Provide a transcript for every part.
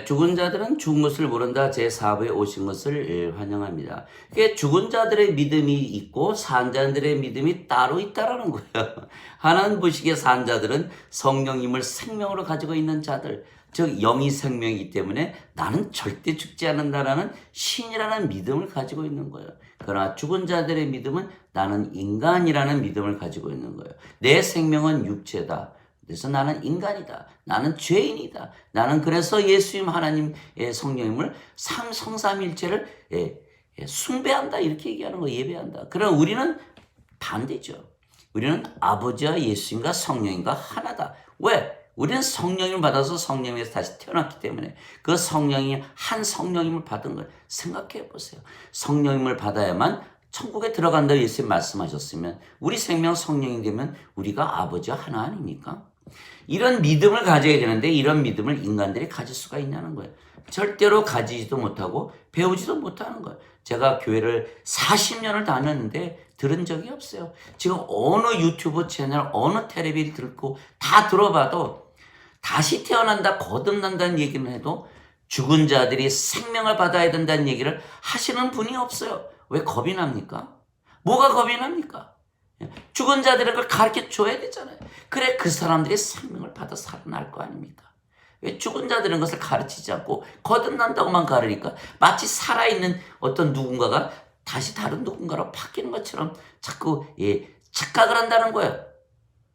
죽은 자들은 죽은 것을 모른다 제4부에 오신 것을 환영합니다. 그게 죽은 자들의 믿음이 있고 산 자들의 믿음이 따로 있다라는 거예요. 하나님 보시기에 산 자들은 성령님을 생명으로 가지고 있는 자들, 즉 영이 생명이기 때문에 나는 절대 죽지 않는다라는 신이라는 믿음을 가지고 있는 거예요. 그러나 죽은 자들의 믿음은 나는 인간이라는 믿음을 가지고 있는 거예요. 내 생명은 육체다. 그래서 나는 인간이다. 나는 죄인이다. 나는 그래서 예수님 하나님의 성령님을 성삼일체를 숭배한다. 이렇게 얘기하는 거 예배한다. 그러나 우리는 반대죠. 우리는 아버지와 예수님과 성령님과 하나다. 왜? 우리는 성령님을 받아서 성령에서 다시 태어났기 때문에 그 성령이 한 성령님을 받은 걸 생각해 보세요. 성령님을 받아야만 천국에 들어간다고 예수님 말씀하셨으면 우리 생명 성령이 되면 우리가 아버지와 하나 아닙니까? 이런 믿음을 가져야 되는데 이런 믿음을 인간들이 가질 수가 있냐는 거예요. 절대로 가지지도 못하고 배우지도 못하는 거예요. 제가 교회를 40년을 다녔는데 들은 적이 없어요. 지금 어느 유튜브 채널, 어느 텔레비를 듣고 다 들어봐도 다시 태어난다, 거듭난다는 얘기는 해도 죽은 자들이 생명을 받아야 된다는 얘기를 하시는 분이 없어요. 왜 겁이 납니까? 뭐가 겁이 납니까? 죽은 자들은 그걸 가르쳐 줘야 되잖아요. 그래 그 사람들이 생명을 받아 살아날 거 아닙니까? 왜 죽은 자들은 것을 가르치지 않고 거듭난다고만 가르니까 마치 살아있는 어떤 누군가가 다시 다른 누군가로 바뀌는 것처럼 자꾸 착각을 한다는 거예요.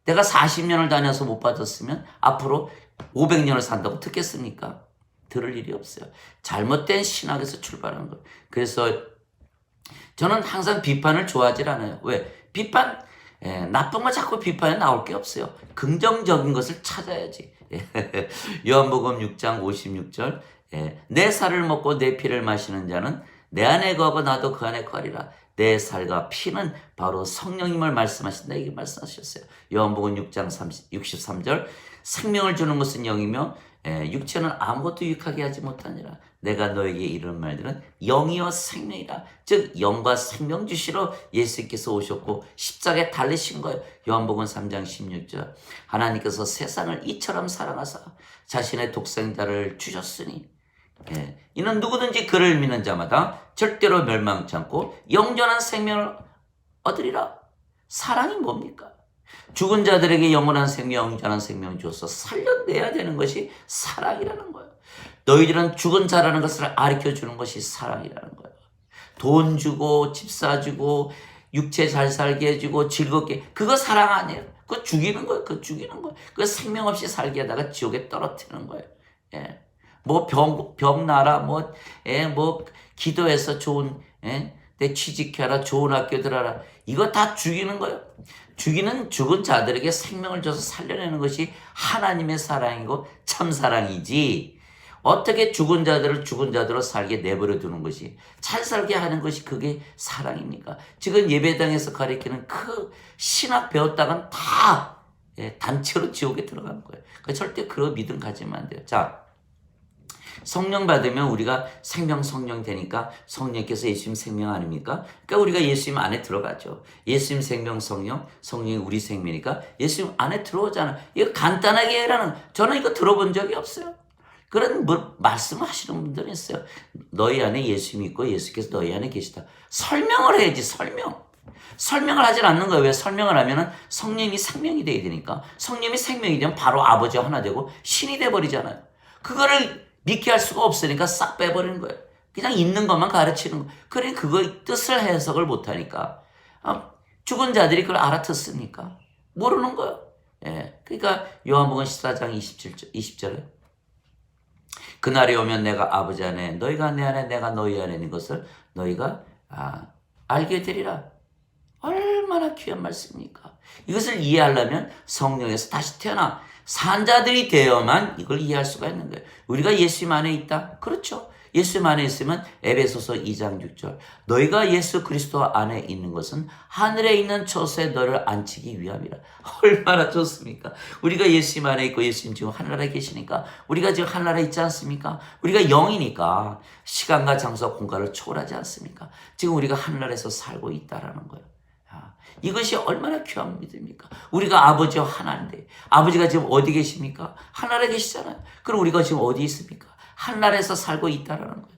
내가 40년을 다녀서 못 받았으면 앞으로 500년을 산다고 듣겠습니까? 들을 일이 없어요. 잘못된 신학에서 출발하는 거예요. 그래서 저는 항상 비판을 좋아하지 않아요. 왜? 비판, 나쁜 거 자꾸 비판에 나올 게 없어요. 긍정적인 것을 찾아야지. 요한복음 6장 56절 내 살을 먹고 내 피를 마시는 자는 내 안에 거하고 나도 그 안에 거하리라. 내 살과 피는 바로 성령님을 말씀하신다. 이게 말씀하셨어요. 요한복음 6장 63절 생명을 주는 것은 영이며 육체는 아무것도 유익하게 하지 못하니라. 내가 너에게 이런 말들은 영이요 생명이라. 즉 영과 생명 주시러 예수께서 오셨고 십자가에 달리신 거예요. 요한복음 3장 16절 하나님께서 세상을 이처럼 사랑하사 자신의 독생자를 주셨으니 이는 누구든지 그를 믿는 자마다 절대로 멸망치 않고 영원한 생명을 얻으리라. 사랑이 뭡니까? 죽은 자들에게 영원한 생명, 영원한 생명을 주어서 살려내야 되는 것이 사랑이라는 거예요. 너희들은 죽은 자라는 것을 가르쳐주는 것이 사랑이라는 거예요. 돈 주고 집 사주고 육체 잘 살게 해주고 즐겁게 그거 사랑 아니에요. 그거 죽이는 거예요. 그거 죽이는 거예요. 그거 생명 없이 살게 하다가 지옥에 떨어뜨리는 거예요. 뭐 병 나라 뭐 기도해서 좋은 내 취직해라 좋은 학교 들어라 이거 다 죽이는 거예요. 죽은 자들에게 생명을 줘서 살려내는 것이 하나님의 사랑이고 참사랑이지 어떻게 죽은 자들을 죽은 자들로 살게 내버려 두는 것이 잘 살게 하는 것이 그게 사랑입니까? 지금 예배당에서 가르치는 그 신학 배웠다간 다 단체로 지옥에 들어가는 거예요. 그러니까 절대 그런 믿음 가지면 안 돼요. 자, 성령 받으면 우리가 생명 성령 되니까 성령께서 예수님 생명 아닙니까? 그러니까 우리가 예수님 안에 들어가죠. 예수님 생명 성령, 성령이 우리 생명이니까 예수님 안에 들어오잖아. 이거 간단하게 해라는 저는 이거 들어본 적이 없어요. 그런 말씀하시는 분들이 있어요. 너희 안에 예수님이 있고 예수께서 너희 안에 계시다. 설명을 해야지 설명. 설명을 하질 않는 거예요. 왜 설명을 하면은 성령이 생명이 돼야 되니까 성령이 생명이 되면 바로 아버지와 하나 되고 신이 돼버리잖아요. 그거를 믿게 할 수가 없으니까 싹 빼버리는 거예요. 그냥 있는 것만 가르치는 거예요. 그래 그거의 뜻을 해석을 못하니까 죽은 자들이 그걸 알아듣습니까? 모르는 거예요. 그러니까 요한복음 14장 20절에 그날이 오면 내가 아버지 안에 너희가 내 안에 내가 너희 안에 있는 것을 너희가 알게 되리라. 얼마나 귀한 말씀입니까? 이것을 이해하려면 성령에서 다시 태어나 산자들이 되어야만 이걸 이해할 수가 있는 거예요. 우리가 예수님 안에 있다? 그렇죠. 예수님 안에 있으면 에베소서 2장 6절 너희가 예수 그리스도 안에 있는 것은 하늘에 있는 처소에 너를 앉히기 위함이라. 얼마나 좋습니까? 우리가 예수님 안에 있고 예수님 지금 하늘나라에 계시니까 우리가 지금 하늘나라에 있지 않습니까? 우리가 영이니까 시간과 장소와 공간을 초월하지 않습니까? 지금 우리가 하늘나라에서 살고 있다라는 거예요. 이것이 얼마나 귀한 믿음입니까? 우리가 아버지와 하나인데 아버지가 지금 어디 계십니까? 하늘에 계시잖아요. 그럼 우리가 지금 어디 있습니까? 하늘나라에서 살고 있다라는 거예요.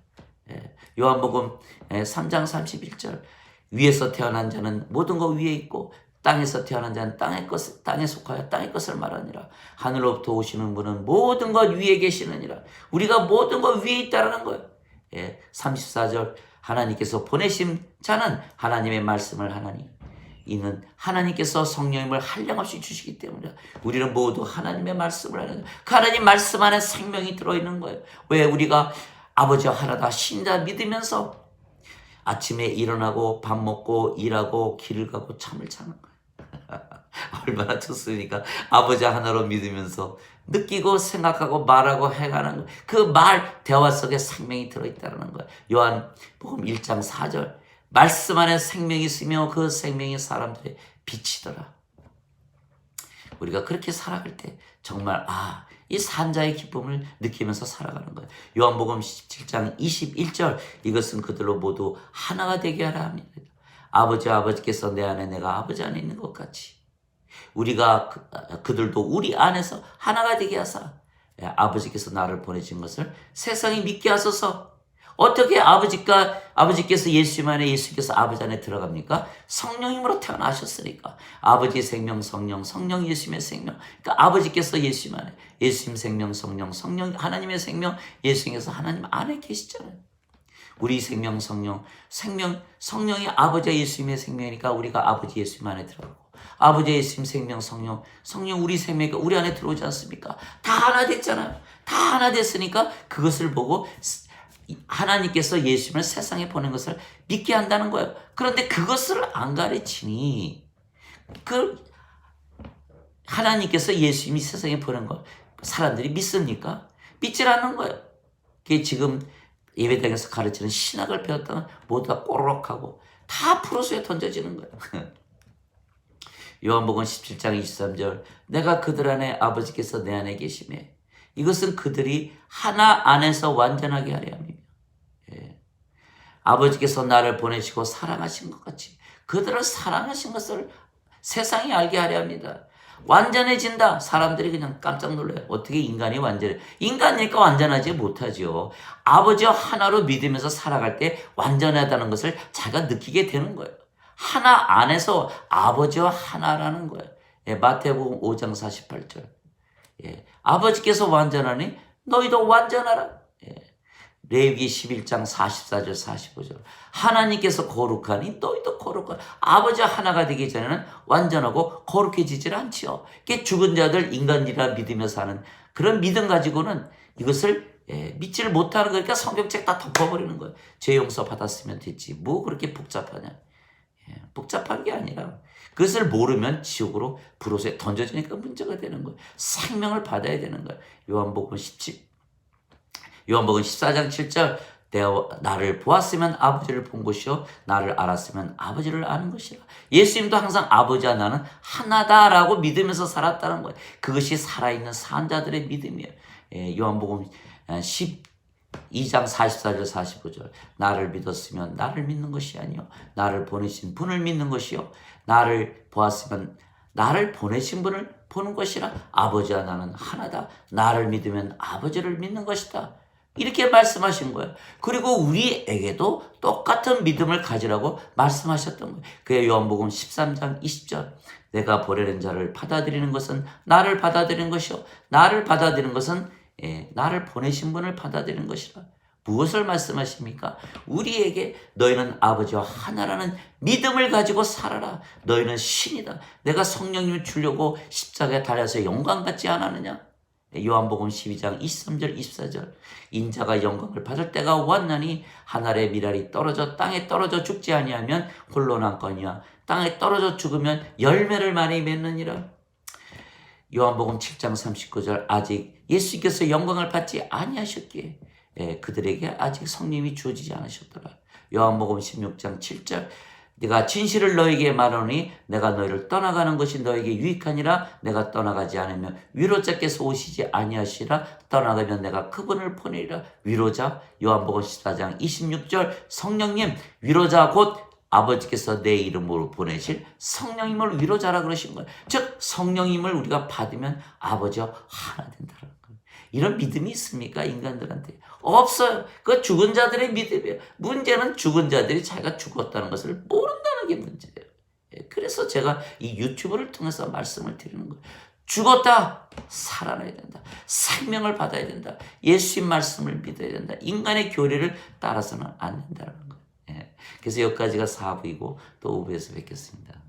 예, 요한복음 3장 31절 위에서 태어난 자는 모든 것 위에 있고 땅에서 태어난 자는 땅에 속하여 땅의 것을 말하니라. 하늘로부터 오시는 분은 모든 것 위에 계시느니라. 우리가 모든 것 위에 있다라는 거예요. 34절 하나님께서 보내신 자는 하나님의 말씀을 하나니 이는 하나님께서 성령님을 한량없이 주시기 때문이다. 우리는 모두 하나님의 말씀을 하는 그 하나님 말씀 안에 생명이 들어있는 거예요. 왜 우리가 아버지와 하나다 신자 믿으면서 아침에 일어나고 밥 먹고 일하고 길을 가고 잠을 자는 거예요. 얼마나 좋습니까? 아버지 하나로 믿으면서 느끼고 생각하고 말하고 행하는 그 말 대화 속에 생명이 들어있다는 거예요. 요한복음 1장 4절 말씀 안에 생명이 있으며 그 생명이 사람들의 빛이더라. 우리가 그렇게 살아갈 때 정말 이 산자의 기쁨을 느끼면서 살아가는 거예요. 요한복음 17장 21절 이것은 그들로 모두 하나가 되게 하라 합니다. 아버지께서 내 안에 내가 아버지 안에 있는 것 같이 우리가 그들도 우리 안에서 하나가 되게 하사 아버지께서 나를 보내신 것을 세상이 믿게 하소서. 어떻게 아버지께서 예수님 안에 예수께서 아버지 안에 들어갑니까? 성령님으로 태어나셨으니까. 아버지 생명 성령, 성령 예수님의 생명. 그러니까 아버지께서 예수님 안에 예수님 생명 성령, 성령 하나님의 생명 예수님께서 하나님 안에 계시잖아요. 우리 생명 성령, 성령이 아버지 예수님의 생명이니까 우리가 아버지 예수님 안에 들어가고 아버지 예수님 생명 성령 우리 생명이 우리 안에 들어오지 않습니까? 다 하나 됐잖아요. 다 하나 됐으니까 그것을 보고 하나님께서 예수님을 세상에 보낸 것을 믿게 한다는 거예요. 그런데 그것을 안 가르치니 하나님께서 예수님이 세상에 보낸 걸 사람들이 믿습니까? 믿질 않는 거예요. 그게 지금 예배당에서 가르치는 신학을 배웠다면 모두 다 꼬르륵하고 다 프로스에 던져지는 거예요. 요한복음 17장 23절 내가 그들 안에 아버지께서 내 안에 계시매 이것은 그들이 하나 안에서 완전하게 하려 함이며 아버지께서 나를 보내시고 사랑하신 것 같이 그들을 사랑하신 것을 세상이 알게 하려 합니다. 완전해진다. 사람들이 그냥 깜짝 놀라요. 어떻게 인간이 완전해? 인간이니까 완전하지 못하죠. 아버지와 하나로 믿으면서 살아갈 때 완전하다는 것을 자기가 느끼게 되는 거예요. 하나 안에서 아버지와 하나라는 거예요. 마태복음 5장 48절 아버지께서 완전하니 너희도 완전하라. 레위기 11장 44절 45절 하나님께서 거룩하니 너희도 거룩하라. 아버지와 하나가 되기 전에는 완전하고 거룩해지질 않지요. 그게 죽은 자들 인간이라 믿으며 사는 그런 믿음 가지고는 이것을 믿지를 못하는 거니까 성경책 다 덮어버리는 거예요. 죄 용서 받았으면 됐지 뭐 그렇게 복잡하냐. 복잡한 게 아니라 그것을 모르면 지옥으로 불옷에 던져지니까 문제가 되는 거예요. 생명을 받아야 되는 거예요. 요한복음 14장 7절 나를 보았으면 아버지를 본 것이요 나를 알았으면 아버지를 아는 것이라. 예수님도 항상 아버지와 나는 하나다라고 믿으면서 살았다는 거예요. 그것이 살아있는 산자들의 믿음이에요. 요한복음 12장 44절 45절 나를 믿었으면 나를 믿는 것이 아니요 나를 보내신 분을 믿는 것이요 나를 보았으면 나를 보내신 분을 보는 것이라. 아버지와 나는 하나다. 나를 믿으면 아버지를 믿는 것이다. 이렇게 말씀하신 거예요. 그리고 우리에게도 똑같은 믿음을 가지라고 말씀하셨던 거예요. 그게 요한복음 13장 20절 내가 보내는 자를 받아들이는 것은 나를 받아들이는 것이요 나를 받아들이는 것은 나를 보내신 분을 받아들이는 것이라. 무엇을 말씀하십니까? 우리에게 너희는 아버지와 하나라는 믿음을 가지고 살아라. 너희는 신이다. 내가 성령님을 주려고 십자가에 달려서 영광 받지 않았느냐? 요한복음 12장 23절 24절 인자가 영광을 받을 때가 왔나니 하늘의 미랄이 떨어져 땅에 떨어져 죽지 아니하면 홀로 남거니와 땅에 떨어져 죽으면 열매를 많이 맺느니라. 요한복음 7장 39절 아직 예수께서 영광을 받지 아니하셨기에 그들에게 아직 성령이 주어지지 않으셨더라. 요한복음 16장 7절 내가 진실을 너에게 말하노니 내가 너희를 떠나가는 것이 너에게 유익하니라. 내가 떠나가지 않으면 위로자께서 오시지 아니하시라. 떠나가면 내가 그분을 보내리라. 위로자 요한복음 14장 26절 성령님 위로자 곧 아버지께서 내 이름으로 보내실 성령님을 위로자라 그러신 거예요. 즉 성령님을 우리가 받으면 아버지와 하나 된다는 거예요. 이런 믿음이 있습니까? 인간들한테. 없어요. 그 죽은 자들의 믿음이에요. 문제는 죽은 자들이 자기가 죽었다는 것을 모른다는 게 문제예요. 그래서 제가 이 유튜브를 통해서 말씀을 드리는 거예요. 죽었다. 살아나야 된다. 생명을 받아야 된다. 예수님 말씀을 믿어야 된다. 인간의 교리를 따라서는 안 된다는 거예요. 그래서 여기까지가 4부이고 또 5부에서 뵙겠습니다.